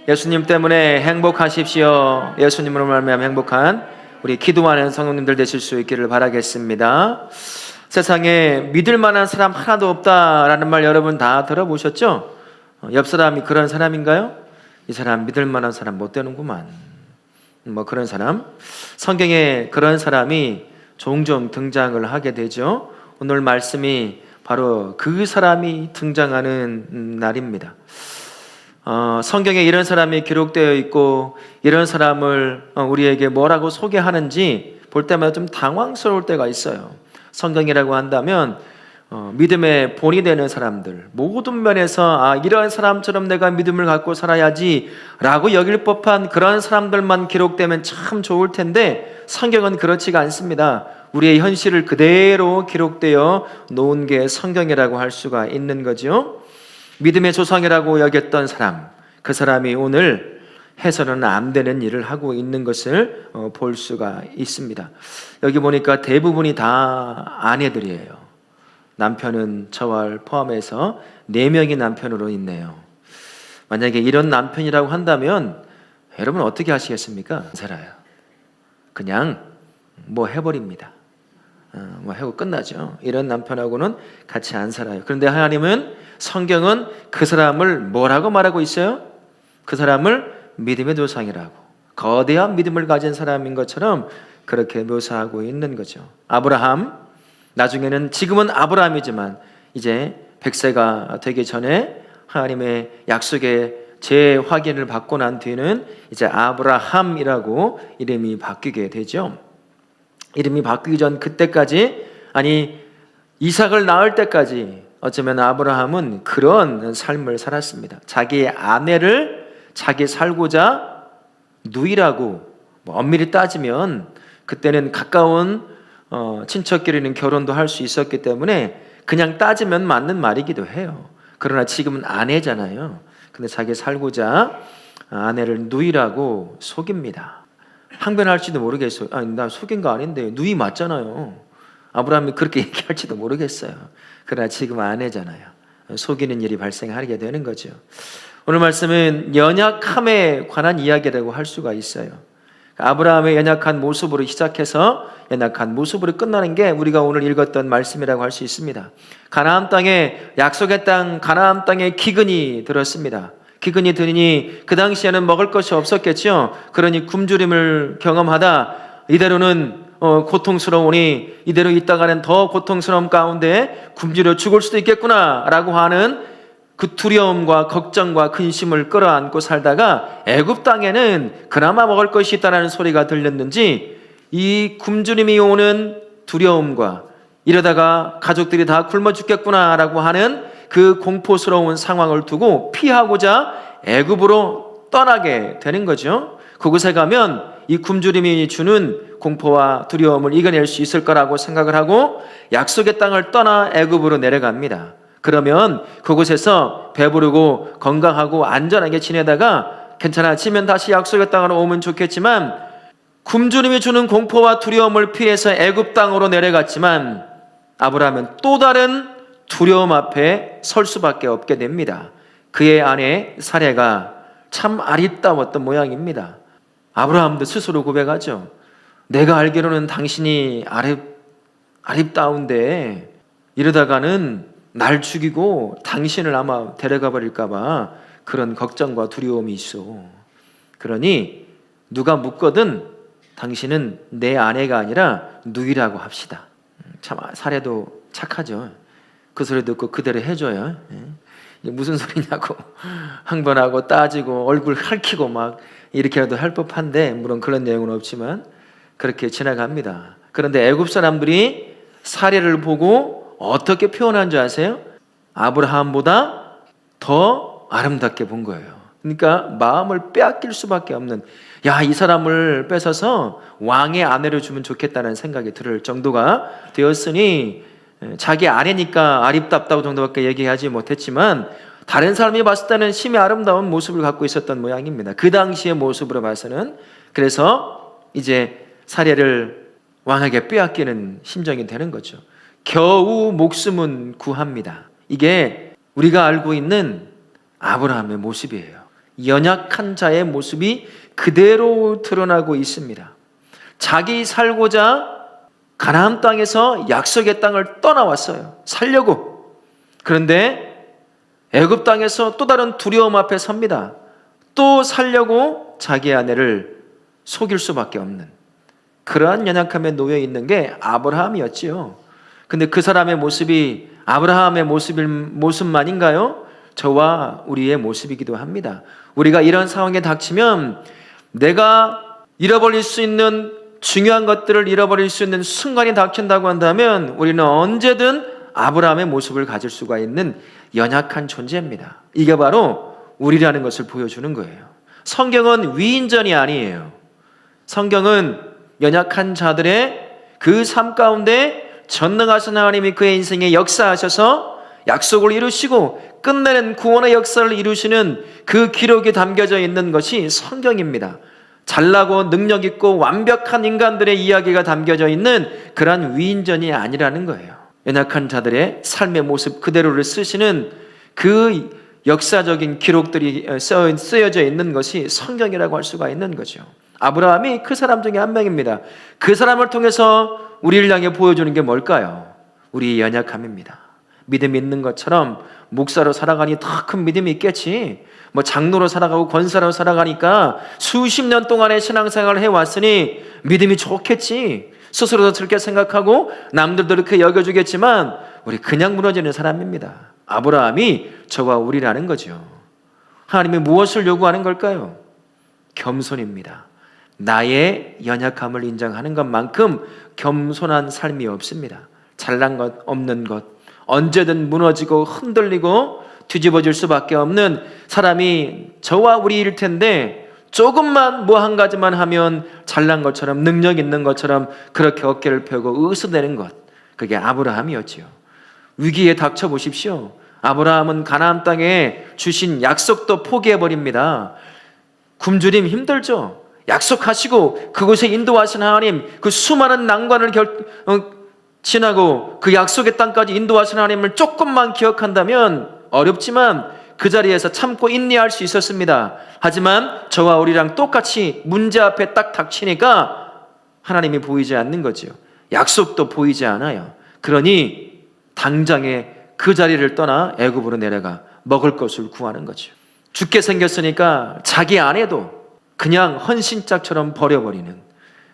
예수님 때문에 행복하십시오. 예수님으로 말미암아 행복한 우리 기도하는 성도님들 되실 수 있기를 바라겠습니다. 세상에 믿을 만한 사람 하나도 없다라는 말 여러분 다 들어보셨죠? 옆 사람이 그런 사람인가요? 이 사람 믿을 만한 사람 못 되는구만. 그런 사람. 성경에 그런 사람이 종종 등장을 하게 되죠. 오늘 말씀이 바로 그 사람이 등장하는 날입니다. 성경에 이런 사람이 기록되어 있고 이런 사람을 우리에게 뭐라고 소개하는지 볼 때마다 좀 당황스러울 때가 있어요. 성경이라고 한다면 믿음의 본이 되는 사람들, 모든 면에서 이런 사람처럼 내가 믿음을 갖고 살아야지 라고 여길 법한 그런 사람들만 기록되면 참 좋을 텐데 성경은 그렇지가 않습니다. 우리의 현실을 그대로 기록되어 놓은 게 성경이라고 할 수가 있는 거죠. 믿음의 조상이라고 여겼던 사람, 그 사람이 오늘 해서는 안 되는 일을 하고 있는 것을 볼 수가 있습니다. 여기 보니까 대부분이 다 아내들이에요. 남편은 저와 포함해서 4명이 남편으로 있네요. 만약에 이런 남편이라고 한다면 여러분 어떻게 하시겠습니까? 안 살아요. 그냥 해버립니다. 하고 끝나죠. 이런 남편하고는 같이 안 살아요. 그런데 하나님은, 성경은 그 사람을 뭐라고 말하고 있어요? 그 사람을 믿음의 조상이라고, 거대한 믿음을 가진 사람인 것처럼 그렇게 묘사하고 있는 거죠. 아브라함, 나중에는 지금은 아브라함이지만 이제 100세가 되기 전에 하나님의 약속의 재확인을 받고 난 뒤는 이제 아브라함이라고 이름이 바뀌게 되죠. 이름이 바뀌기 전 그때까지, 이삭을 낳을 때까지 어쩌면 아브라함은 그런 삶을 살았습니다. 자기의 아내를 자기 살고자 누이라고, 엄밀히 따지면 그때는 가까운 친척끼리는 결혼도 할 수 있었기 때문에 그냥 따지면 맞는 말이기도 해요. 그러나 지금은 아내잖아요. 근데 자기 살고자 아내를 누이라고 속입니다. 항변할지도 모르겠어요. 나 속인 거 아닌데 누이 맞잖아요. 아브라함이 그렇게 얘기할지도 모르겠어요. 그러나 지금 아내잖아요. 속이는 일이 발생하게 되는 거죠. 오늘 말씀은 연약함에 관한 이야기라고 할 수가 있어요. 아브라함의 연약한 모습으로 시작해서 연약한 모습으로 끝나는 게 우리가 오늘 읽었던 말씀이라고 할 수 있습니다. 가나안 땅에, 약속의 땅 가나안 땅에 기근이 들었습니다. 기근이 드니 그 당시에는 먹을 것이 없었겠죠. 그러니 굶주림을 경험하다 이대로는 고통스러우니 이대로 있다가는 더 고통스러움 가운데 굶주려 죽을 수도 있겠구나 라고 하는 그 두려움과 걱정과 근심을 끌어안고 살다가 애굽 땅에는 그나마 먹을 것이 있다는 소리가 들렸는지 이 굶주림이 오는 두려움과 이러다가 가족들이 다 굶어 죽겠구나 라고 하는 그 공포스러운 상황을 두고 피하고자 애굽으로 떠나게 되는 거죠. 그곳에 가면 이 굶주림이 주는 공포와 두려움을 이겨낼 수 있을 거라고 생각을 하고 약속의 땅을 떠나 애굽으로 내려갑니다. 그러면 그곳에서 배부르고 건강하고 안전하게 지내다가 괜찮아지면 다시 약속의 땅으로 오면 좋겠지만 굶주림이 주는 공포와 두려움을 피해서 애굽 땅으로 내려갔지만 아브라함은 또 다른 두려움 앞에 설 수밖에 없게 됩니다. 그의 아내 사레가 참 아리따웠던 모양입니다. 아브라함도 스스로 고백하죠. 내가 알기로는 당신이 아리따운데 이러다가는 날 죽이고 당신을 아마 데려가 버릴까봐 그런 걱정과 두려움이 있어. 그러니 누가 묻거든 당신은 내 아내가 아니라 누이라고 합시다. 참 사례도 착하죠. 그 소리 듣고 그대로 해줘요. 이게 무슨 소리냐고 항변하고 따지고 얼굴 핥히고 막 이렇게라도 할 법한데, 물론 그런 내용은 없지만 그렇게 지나갑니다. 그런데 애굽 사람들이 사례를 보고 어떻게 표현한 줄 아세요? 아브라함보다 더 아름답게 본 거예요. 그러니까 마음을 빼앗길 수밖에 없는, 이 사람을 뺏어서 왕의 아내를 주면 좋겠다는 생각이 들 정도가 되었으니, 자기 아내니까 아립답다고 정도밖에 얘기하지 못했지만 다른 사람이 봤을 때는 심히 아름다운 모습을 갖고 있었던 모양입니다. 그 당시의 모습으로 봐서는. 그래서 이제 사례를 왕에게 빼앗기는 심정이 되는 거죠. 겨우 목숨은 구합니다. 이게 우리가 알고 있는 아브라함의 모습이에요. 연약한 자의 모습이 그대로 드러나고 있습니다. 자기 살고자 가나안 땅에서 약속의 땅을 떠나왔어요. 살려고. 그런데 애굽 땅에서 또 다른 두려움 앞에 섭니다. 또 살려고 자기 아내를 속일 수밖에 없는 그러한 연약함에 놓여 있는 게 아브라함이었지요. 근데 그 사람의 모습이 아브라함의 모습만인가요? 저와 우리의 모습이기도 합니다. 우리가 이런 상황에 닥치면 내가 잃어버릴 수 있는 중요한 것들을 잃어버릴 수 있는 순간이 닥친다고 한다면 우리는 언제든 아브라함의 모습을 가질 수가 있는 연약한 존재입니다. 이게 바로 우리라는 것을 보여주는 거예요. 성경은 위인전이 아니에요. 성경은 연약한 자들의 그 삶 가운데 전능하신 하나님이 그의 인생에 역사하셔서 약속을 이루시고 끝내는 구원의 역사를 이루시는 그 기록이 담겨져 있는 것이 성경입니다. 잘나고 능력 있고 완벽한 인간들의 이야기가 담겨져 있는 그러한 위인전이 아니라는 거예요. 연약한 자들의 삶의 모습 그대로를 쓰시는 그 역사적인 기록들이 쓰여져 있는 것이 성경이라고 할 수가 있는 거죠. 아브라함이 그 사람 중에 한 명입니다. 그 사람을 통해서 우리를 향해 보여주는 게 뭘까요? 우리의 연약함입니다. 믿음이 있는 것처럼 목사로 살아가니 더 큰 믿음이 있겠지. 장로로 살아가고 권사로 살아가니까 수십 년 동안의 신앙생활을 해왔으니 믿음이 좋겠지. 스스로도 그렇게 생각하고 남들도 그렇게 여겨주겠지만 우리 그냥 무너지는 사람입니다. 아브라함이 저와 우리라는 거죠. 하나님이 무엇을 요구하는 걸까요? 겸손입니다. 나의 연약함을 인정하는 것만큼 겸손한 삶이 없습니다. 잘난 것 없는 것, 언제든 무너지고 흔들리고 뒤집어질 수밖에 없는 사람이 저와 우리일 텐데 조금만 한 가지만 하면 잘난 것처럼 능력 있는 것처럼 그렇게 어깨를 펴고 으스대는 것, 그게 아브라함이었지요. 위기에 닥쳐 보십시오. 아브라함은 가나안 땅에 주신 약속도 포기해버립니다. 굶주림 힘들죠. 약속하시고 그곳에 인도하신 하나님, 그 수많은 난관을 지나고 그 약속의 땅까지 인도하신 하나님을 조금만 기억한다면 어렵지만 그 자리에서 참고 인내할 수 있었습니다. 하지만 저와 우리랑 똑같이 문제 앞에 딱 닥치니까 하나님이 보이지 않는 거죠. 약속도 보이지 않아요. 그러니 당장에 그 자리를 떠나 애굽으로 내려가 먹을 것을 구하는 거죠. 죽게 생겼으니까 자기 아내도 그냥 헌신짝처럼 버려버리는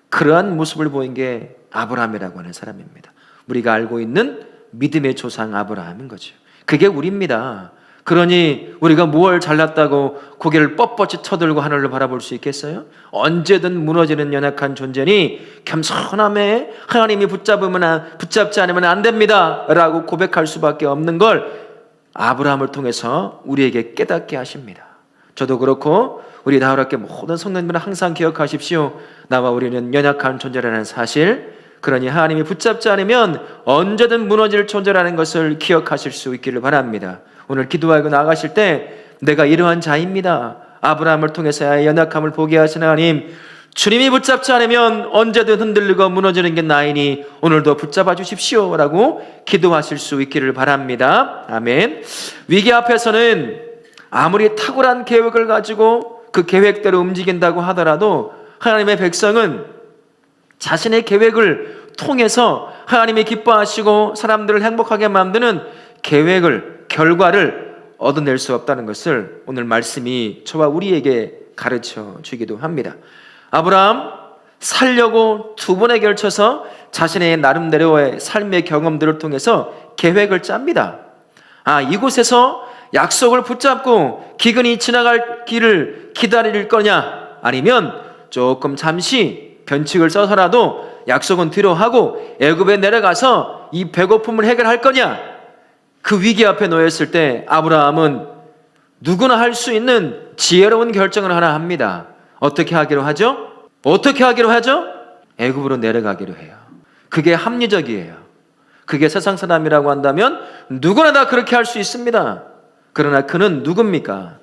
그러한 모습을 보인 게 아브라함이라고 하는 사람입니다. 우리가 알고 있는 믿음의 조상 아브라함인 거죠. 그게 우리입니다. 그러니 우리가 무엇을 잘났다고 고개를 뻣뻣이 쳐들고 하늘을 바라볼 수 있겠어요? 언제든 무너지는 연약한 존재니 겸손함에 하나님이 붙잡지 않으면 안 됩니다 라고 고백할 수밖에 없는 걸 아브라함을 통해서 우리에게 깨닫게 하십니다. 저도 그렇고 우리 다우락교 모든 성도님들은 항상 기억하십시오. 나와 우리는 연약한 존재라는 사실, 그러니 하나님이 붙잡지 않으면 언제든 무너질 존재라는 것을 기억하실 수 있기를 바랍니다. 오늘 기도하고 나가실 때 내가 이러한 자입니다. 아브라함을 통해서 연약함을 보게 하신 하나님, 주님이 붙잡지 않으면 언제든 흔들리고 무너지는 게 나이니 오늘도 붙잡아 주십시오 라고 기도하실 수 있기를 바랍니다. 아멘. 위기 앞에서는 아무리 탁월한 계획을 가지고 그 계획대로 움직인다고 하더라도 하나님의 백성은 자신의 계획을 통해서 하나님이 기뻐하시고 사람들을 행복하게 만드는 결과를 얻어낼 수 없다는 것을 오늘 말씀이 저와 우리에게 가르쳐 주기도 합니다. 아브라함 살려고 두 번에 걸쳐서 자신의 나름대로의 삶의 경험들을 통해서 계획을 짭니다. 이곳에서 약속을 붙잡고 기근이 지나갈 길을 기다릴 거냐, 아니면 조금 잠시 변칙을 써서라도 약속은 뒤로 하고 애굽에 내려가서 이 배고픔을 해결할 거냐. 그 위기 앞에 놓였을 때 아브라함은 누구나 할 수 있는 지혜로운 결정을 하나 합니다. 어떻게 하기로 하죠? 애굽으로 내려가기로 해요. 그게 합리적이에요. 그게 세상 사람이라고 한다면 누구나 다 그렇게 할 수 있습니다. 그러나 그는 누굽니까?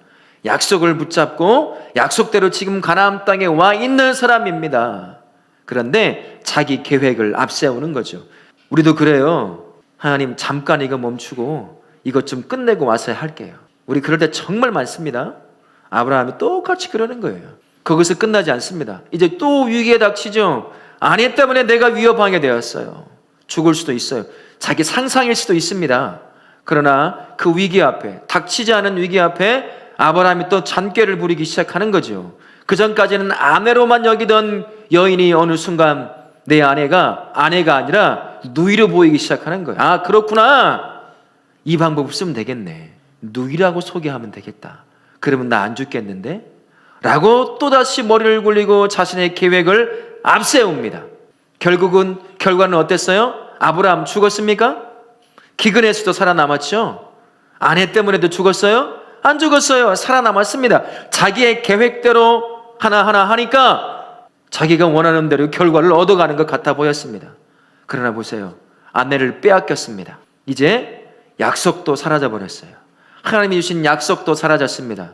약속을 붙잡고 약속대로 지금 가나안 땅에 와 있는 사람입니다. 그런데 자기 계획을 앞세우는 거죠. 우리도 그래요. 하나님, 잠깐 이거 멈추고 이것 좀 끝내고 와서 할게요. 우리 그럴 때 정말 많습니다. 아브라함이 똑같이 그러는 거예요. 거기서 끝나지 않습니다. 이제 또 위기에 닥치죠. 아내 때문에 내가 위협하게 되었어요. 죽을 수도 있어요. 자기 상상일 수도 있습니다. 그러나 그 위기 앞에, 닥치지 않은 위기 앞에 아브라함이 또 잔꾀를 부리기 시작하는 거죠. 그 전까지는 아내로만 여기던 여인이 어느 순간 내 아내가 아니라 누이로 보이기 시작하는 거예요. 아, 그렇구나. 이 방법 쓰면 되겠네. 누이라고 소개하면 되겠다. 그러면 나 안 죽겠는데? 라고 또다시 머리를 굴리고 자신의 계획을 앞세웁니다. 결과는 어땠어요? 아브라함 죽었습니까? 기근에서도 살아남았죠? 아내 때문에도 죽었어요? 안 죽었어요. 살아남았습니다. 자기의 계획대로 하나하나 하니까 자기가 원하는 대로 결과를 얻어가는 것 같아 보였습니다. 그러나 보세요. 아내를 빼앗겼습니다. 이제 약속도 사라져버렸어요. 하나님이 주신 약속도 사라졌습니다.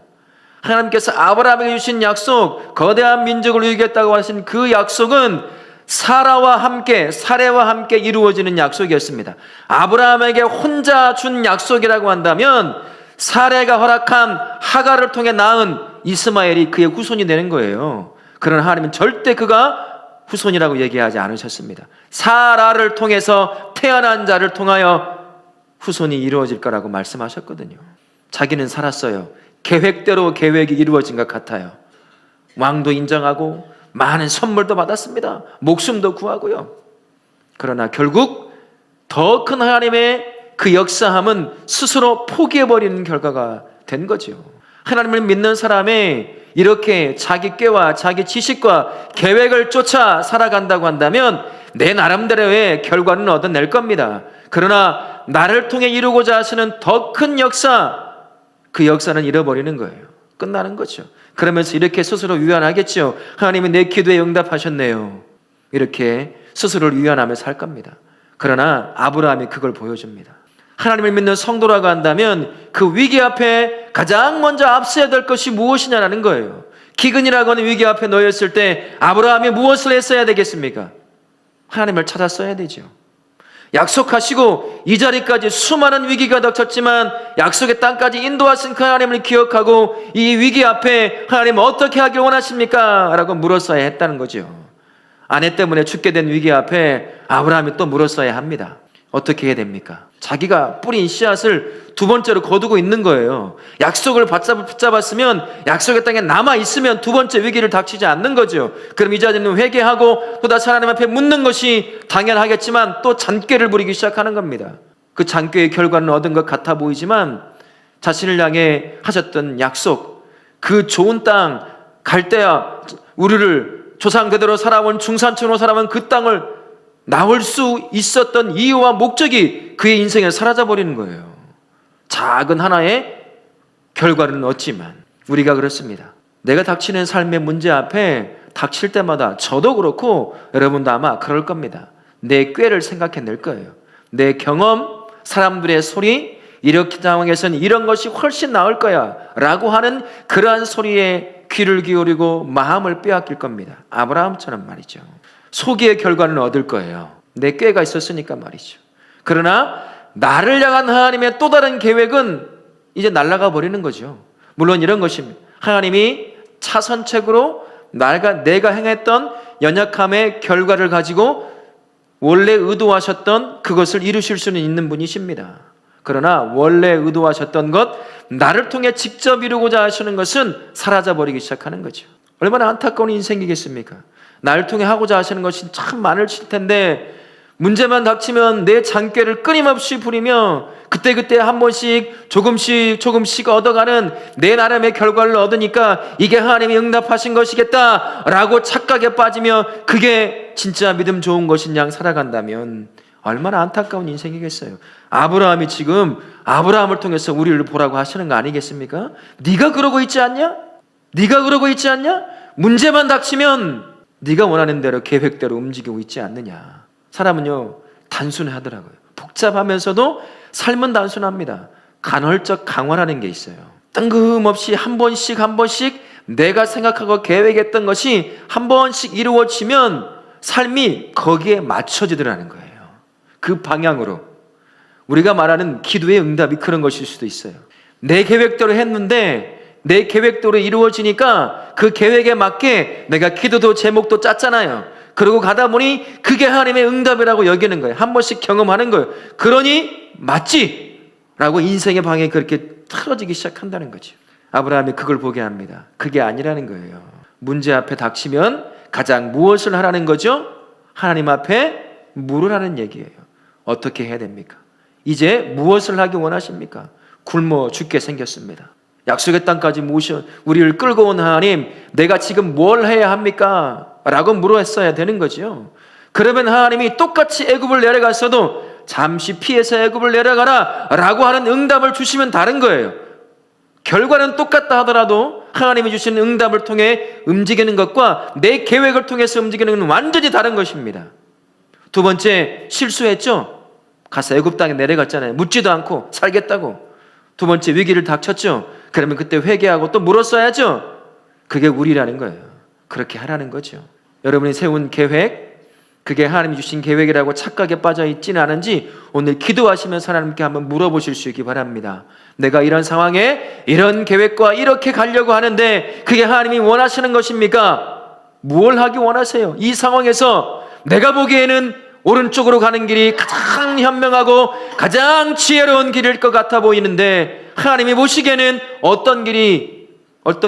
하나님께서 아브라함에게 주신 약속, 거대한 민족을 이루겠다고 하신 그 약속은 사라와 함께 이루어지는 약속이었습니다. 아브라함에게 혼자 준 약속이라고 한다면 사레가 허락한 하갈을 통해 낳은 이스마엘이 그의 후손이 되는 거예요. 그러나 하나님은 절대 그가 후손이라고 얘기하지 않으셨습니다. 사라를 통해서 태어난 자를 통하여 후손이 이루어질 거라고 말씀하셨거든요. 자기는 살았어요. 계획대로 계획이 이루어진 것 같아요. 왕도 인정하고 많은 선물도 받았습니다. 목숨도 구하고요. 그러나 결국 더 큰 하나님의 그 역사함은 스스로 포기해버리는 결과가 된 거죠. 하나님을 믿는 사람이 이렇게 자기 꾀와 자기 지식과 계획을 쫓아 살아간다고 한다면 내 나름대로의 결과는 얻어낼 겁니다. 그러나 나를 통해 이루고자 하시는 더 큰 역사, 그 역사는 잃어버리는 거예요. 끝나는 거죠. 그러면서 이렇게 스스로 위안하겠죠. 하나님이 내 기도에 응답하셨네요. 이렇게 스스로를 위안하며 살 겁니다. 그러나 아브라함이 그걸 보여줍니다. 하나님을 믿는 성도라고 한다면 그 위기 앞에 가장 먼저 앞서야 될 것이 무엇이냐라는 거예요. 기근이라고 하는 위기 앞에 놓였을 때 아브라함이 무엇을 했어야 되겠습니까? 하나님을 찾았어야 되죠. 약속하시고 이 자리까지 수많은 위기가 닥쳤지만 약속의 땅까지 인도하신 그 하나님을 기억하고 이 위기 앞에 하나님 어떻게 하길 원하십니까? 라고 물었어야 했다는 거죠. 아내 때문에 죽게 된 위기 앞에 아브라함이 또 물었어야 합니다. 어떻게 해야 됩니까? 자기가 뿌린 씨앗을 두 번째로 거두고 있는 거예요. 약속을 붙잡았으면 약속의 땅에 남아있으면 두 번째 위기를 닥치지 않는 거죠. 그럼 이 자리는 회개하고 또다시 하나님 앞에 묻는 것이 당연하겠지만 또 잔꾀를 부리기 시작하는 겁니다. 그 잔꾀의 결과는 얻은 것 같아 보이지만 자신을 향해 하셨던 약속, 그 좋은 땅 갈대아 우르를 조상대대로 살아온 중산층으로 살아온 그 땅을 나올 수 있었던 이유와 목적이 그의 인생에 사라져버리는 거예요. 작은 하나의 결과는 얻지만 우리가 그렇습니다. 내가 닥치는 삶의 문제 앞에 닥칠 때마다 저도 그렇고 여러분도 아마 그럴 겁니다. 내 꾀를 생각해낼 거예요. 내 경험, 사람들의 소리, 이렇게 상황에서는 이런 것이 훨씬 나을 거야 라고 하는 그러한 소리에 귀를 기울이고 마음을 빼앗길 겁니다. 아브라함처럼 말이죠. 소기의 결과는 얻을 거예요. 내 꾀가 있었으니까 말이죠. 그러나 나를 향한 하나님의 또 다른 계획은 이제 날아가 버리는 거죠. 물론 이런 것입니다. 하나님이 차선책으로 내가 행했던 연약함의 결과를 가지고 원래 의도하셨던 그것을 이루실 수는 있는 분이십니다. 그러나 원래 의도하셨던 것, 나를 통해 직접 이루고자 하시는 것은 사라져버리기 시작하는 거죠. 얼마나 안타까운 인생이겠습니까? 나를 통해 하고자 하시는 것이 참 많을 텐데 문제만 닥치면 내 잔꾀를 끊임없이 부리며 그때그때 한 번씩 조금씩 얻어가는 내 나름의 결과를 얻으니까 이게 하나님이 응답하신 것이겠다라고 착각에 빠지며 그게 진짜 믿음 좋은 것인 양 살아간다면 얼마나 안타까운 인생이겠어요. 아브라함이 지금 아브라함을 통해서 우리를 보라고 하시는 거 아니겠습니까? 네가 그러고 있지 않냐? 네가 그러고 있지 않냐? 문제만 닥치면 네가 원하는 대로 계획대로 움직이고 있지 않느냐. 사람은요 단순하더라고요. 복잡하면서도 삶은 단순합니다. 간헐적 강화라는 게 있어요. 뜬금없이 한 번씩 내가 생각하고 계획했던 것이 한 번씩 이루어지면 삶이 거기에 맞춰지더라는 거예요. 그 방향으로. 우리가 말하는 기도의 응답이 그런 것일 수도 있어요. 내 계획대로 했는데 내 계획대로 이루어지니까 그 계획에 맞게 내가 기도도 제목도 짰잖아요. 그러고 가다 보니 그게 하나님의 응답이라고 여기는 거예요. 한 번씩 경험하는 거예요. 그러니 맞지? 라고 인생의 방향이 그렇게 틀어지기 시작한다는 거죠. 아브라함이 그걸 보게 합니다. 그게 아니라는 거예요. 문제 앞에 닥치면 가장 무엇을 하라는 거죠? 하나님 앞에 물으라는 얘기예요. 어떻게 해야 됩니까? 이제 무엇을 하기 원하십니까? 굶어 죽게 생겼습니다. 약속의 땅까지 모셔 우리를 끌고 온 하나님, 내가 지금 뭘 해야 합니까? 라고 물었어야 되는 거죠. 그러면 하나님이 똑같이 애굽을 내려갔어도 잠시 피해서 애굽을 내려가라 라고 하는 응답을 주시면 다른 거예요. 결과는 똑같다 하더라도 하나님이 주시는 응답을 통해 움직이는 것과 내 계획을 통해서 움직이는 건 완전히 다른 것입니다. 두 번째, 실수했죠? 가서 애굽 땅에 내려갔잖아요. 묻지도 않고 살겠다고. 두 번째, 위기를 닥쳤죠? 그러면 그때 회개하고 또 물었어야죠? 그게 우리라는 거예요. 그렇게 하라는 거죠. 여러분이 세운 계획, 그게 하나님이 주신 계획이라고 착각에 빠져 있지는 않은지 오늘 기도하시면서 하나님께 한번 물어보실 수 있기 바랍니다. 내가 이런 상황에 이런 계획과 이렇게 가려고 하는데 그게 하나님이 원하시는 것입니까? 무엇을 하기 원하세요? 이 상황에서 내가 보기에는 오른쪽으로 가는 길이 가장 현명하고 가장 지혜로운 길일 것 같아 보이는데 하나님이 보시기에는 어떤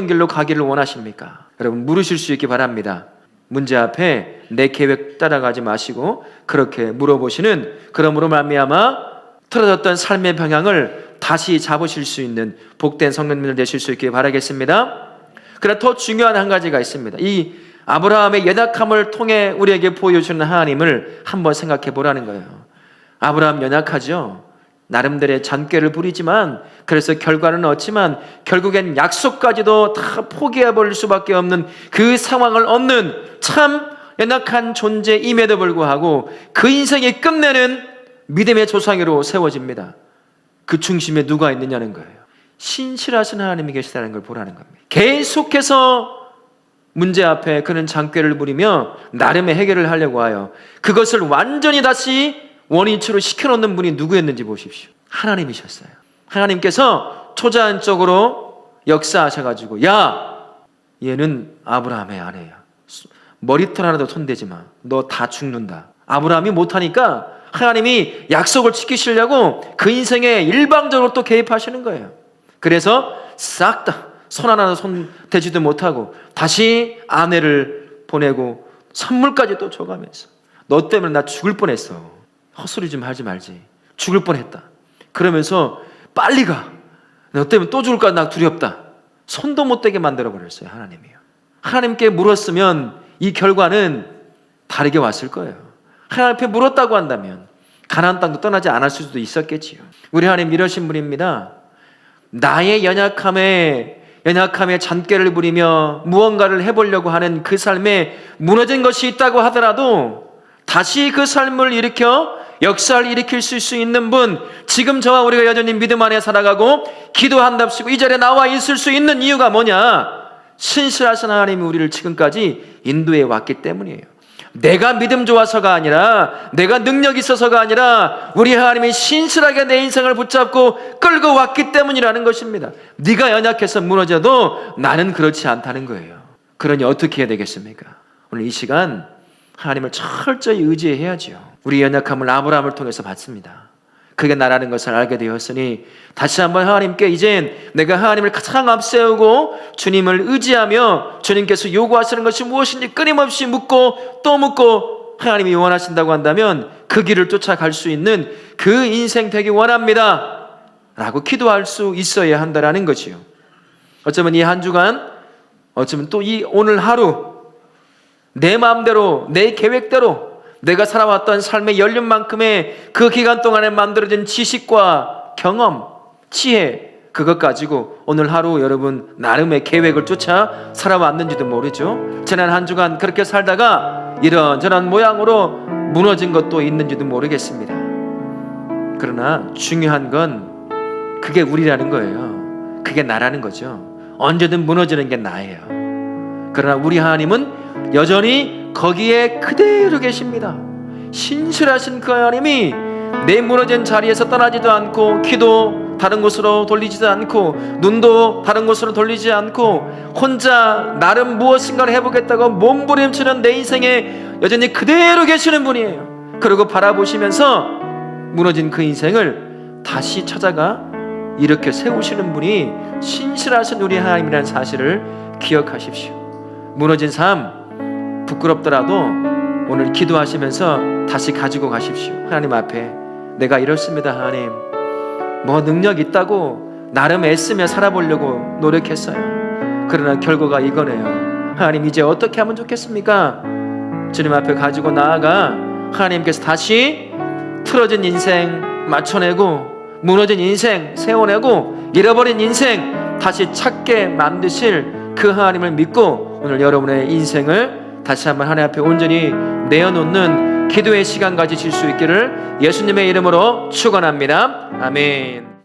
길로 가기를 원하십니까? 여러분 물으실 수 있기 바랍니다. 문제 앞에 내 계획 따라가지 마시고 그렇게 물어보시는, 그러므로 말미암아 틀어졌던 삶의 방향을 다시 잡으실 수 있는 복된 성도님들 되실 수 있길 바라겠습니다. 그러나 더 중요한 한 가지가 있습니다. 이 아브라함의 연약함을 통해 우리에게 보여주는 하나님을 한번 생각해 보라는 거예요. 아브라함 연약하죠. 나름대로의 잔꾀를 부리지만, 그래서 결과는 얻지만 결국엔 약속까지도 다 포기해버릴 수밖에 없는 그 상황을 얻는 참 연약한 존재임에도 불구하고 그 인생이 끝내는 믿음의 조상으로 세워집니다. 그 중심에 누가 있느냐는 거예요. 신실하신 하나님이 계시다는 걸 보라는 겁니다. 계속해서 문제 앞에 그는 잔꾀를 부리며 나름의 해결을 하려고 하여 그것을 완전히 다시 원위치로 시켜놓는 분이 누구였는지 보십시오. 하나님이셨어요. 하나님께서 초자연적으로 역사하셔가지고, 야, 얘는 아브라함의 아내야. 머리털 하나도 손대지 마. 너 다 죽는다. 아브라함이 못하니까 하나님이 약속을 지키시려고 그 인생에 일방적으로 또 개입하시는 거예요. 그래서 싹 다 손 하나도 손대지도 못하고 다시 아내를 보내고 선물까지 또 줘가면서, 너 때문에 나 죽을 뻔했어. 헛소리 좀 하지 말지. 죽을 뻔했다. 그러면서 빨리 가. 너 때문에 또 죽을까 나 두렵다. 손도 못 대게 만들어버렸어요. 하나님이요. 하나님께 물었으면 이 결과는 다르게 왔을 거예요. 하나님 앞에 물었다고 한다면 가나안 땅도 떠나지 않을 수도 있었겠지요. 우리 하나님 이러신 분입니다. 나의 연약함에 잔꾀를 부리며 무언가를 해보려고 하는 그 삶에 무너진 것이 있다고 하더라도 다시 그 삶을 일으켜 역사를 일으킬 수 있는 분, 지금 저와 우리가 여전히 믿음 안에 살아가고 기도한답시고 이 자리에 나와 있을 수 있는 이유가 뭐냐? 신실하신 하나님이 우리를 지금까지 인도해 왔기 때문이에요. 내가 믿음 좋아서가 아니라, 내가 능력 있어서가 아니라 우리 하나님이 신실하게 내 인생을 붙잡고 끌고 왔기 때문이라는 것입니다. 네가 연약해서 무너져도 나는 그렇지 않다는 거예요. 그러니 어떻게 해야 되겠습니까? 오늘 이 시간 하나님을 철저히 의지해야지요. 우리 연약함을 아브라함을 통해서 받습니다. 그게 나라는 것을 알게 되었으니 다시 한번 하나님께 이젠 내가 하나님을 가장 앞세우고 주님을 의지하며 주님께서 요구하시는 것이 무엇인지 끊임없이 묻고 또 묻고 하나님이 원하신다고 한다면 그 길을 쫓아갈 수 있는 그 인생 되기 원합니다 라고 기도할 수 있어야 한다는 거지요. 어쩌면 이 한 주간, 어쩌면 또 이 오늘 하루 내 마음대로 내 계획대로 내가 살아왔던 삶의 연륜만큼의 그 기간 동안에 만들어진 지식과 경험, 지혜, 그것 가지고 오늘 하루 여러분 나름의 계획을 쫓아 살아왔는지도 모르죠. 지난 한 주간 그렇게 살다가 이런저런 모양으로 무너진 것도 있는지도 모르겠습니다. 그러나 중요한 건 그게 우리라는 거예요. 그게 나라는 거죠. 언제든 무너지는 게 나예요. 그러나 우리 하나님은 여전히 거기에 그대로 계십니다. 신실하신 그 하나님이 내 무너진 자리에서 떠나지도 않고 기도 다른 곳으로 돌리지도 않고 눈도 다른 곳으로 돌리지 않고 혼자 나름 무엇인가를 해보겠다고 몸부림치는 내 인생에 여전히 그대로 계시는 분이에요. 그리고 바라보시면서 무너진 그 인생을 다시 찾아가 이렇게 세우시는 분이 신실하신 우리 하나님이라는 사실을 기억하십시오. 무너진 삶 부끄럽더라도 오늘 기도하시면서 다시 가지고 가십시오. 하나님 앞에 내가 이렇습니다. 하나님, 뭐 능력 있다고 나름 애쓰며 살아보려고 노력했어요. 그러나 결과가 이거네요. 하나님, 이제 어떻게 하면 좋겠습니까? 주님 앞에 가지고 나아가 하나님께서 다시 틀어진 인생 맞춰내고 무너진 인생 세워내고 잃어버린 인생 다시 찾게 만드실 그 하나님을 믿고 오늘 여러분의 인생을 다시 한번 하나님 앞에 온전히 내어놓는 기도의 시간 가지실 수 있기를 예수님의 이름으로 축원합니다. 아멘.